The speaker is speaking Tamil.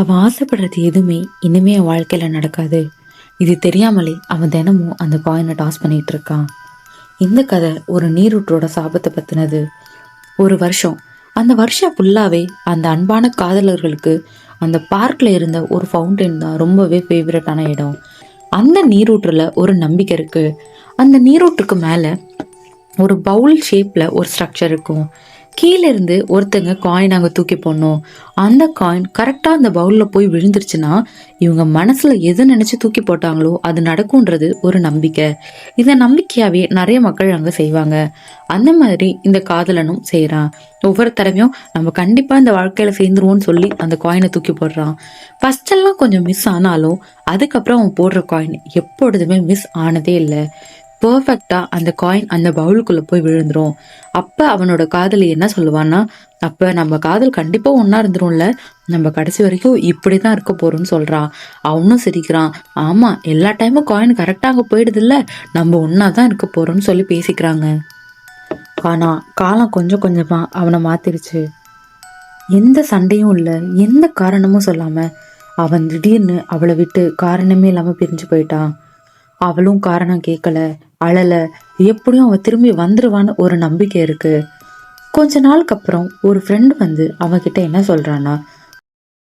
அவன் ஆசைப்படுறது எதுவுமே இனிமே அவன் வாழ்க்கையில நடக்காது. இது தெரியாமலே அவன் தினமும் அந்த காயினை டாஸ் பண்ணிட்டு இருக்கான். இந்த கதை ஒரு நீரூற்றோட சாபத்தை பத்தினது. ஒரு வருஷம், அந்த வருஷம் ஃபுல்லாவே அந்த அன்பான காதலர்களுக்கு அந்த பார்க்ல இருந்த ஒரு ஃபவுண்டைன் தான் ரொம்பவே ஃபேவரட்டான இடம். அந்த நீரூற்றுல ஒரு நம்பிக்கை இருக்கு. அந்த நீரூற்றுக்கு மேல ஒரு பவுல் ஷேப்ல ஒரு ஸ்ட்ரக்சர் இருக்கும். கீழே இருந்து ஒருத்தங்க காயின் அங்கே தூக்கி போடணும். அந்த காயின் கரெக்டாக அந்த பவுலில் போய் விழுந்துருச்சுன்னா இவங்க மனசுல எது நினைச்சு தூக்கி போட்டாங்களோ அது நடக்கும்ன்றது ஒரு நம்பிக்கை. இந்த நம்பிக்கையாவே நிறைய மக்கள் அங்கே செய்வாங்க. அந்த மாதிரி இந்த காதலனும் செய்கிறான். ஒவ்வொரு தடவையும் நம்ம கண்டிப்பா இந்த வாழ்க்கையில சேர்ந்துருவோம்னு சொல்லி அந்த காயினை தூக்கி போடுறான். ஃபர்ஸ்ட் எல்லாம் கொஞ்சம் மிஸ் ஆனாலும் அதுக்கப்புறம் அவன் போடுற காயின் எப்பொழுதுமே மிஸ் ஆனதே இல்லை. பர்ஃபெக்டா அந்த காயின் அந்த பவுலுக்குள்ள போய் விழுந்துரும். அப்ப அவனோட காதலி என்ன சொல்லுவான்னா, அப்ப நம்ம காதல் கண்டிப்பா ஒன்னா இருந்துரும்ல, நம்ம கடைசி வரைக்கும் இப்படிதான் இருக்க போறோம்னு சொல்றான். அவனும் சிரிக்கிறான். ஆமா, எல்லா டைமும் காயின் கரெக்டா அங்க போயிடுது இல்ல, நம்ம ஒன்னாதான் இருக்க போறோம்னு சொல்லி பேசிக்கிறாங்க. ஆனா காலம் கொஞ்சம் கொஞ்சமா அவனை மாத்திருச்சு. எந்த சண்டையும் இல்ல, எந்த காரணமும் சொல்லாம அவன் திடீர்னு அவளை விட்டு காரணமே இல்லாம பிரிஞ்சு போயிட்டான். அவளும் காரணம் கேட்கல, அழல. எப்படியும் அவ திரும்பி வந்துருவான்னு ஒரு நம்பிக்கை இருக்கு. கொஞ்ச நாளுக்கு அப்புறம் ஒரு ஃப்ரெண்ட் வந்து அவகிட்ட என்ன சொல்றான்னா,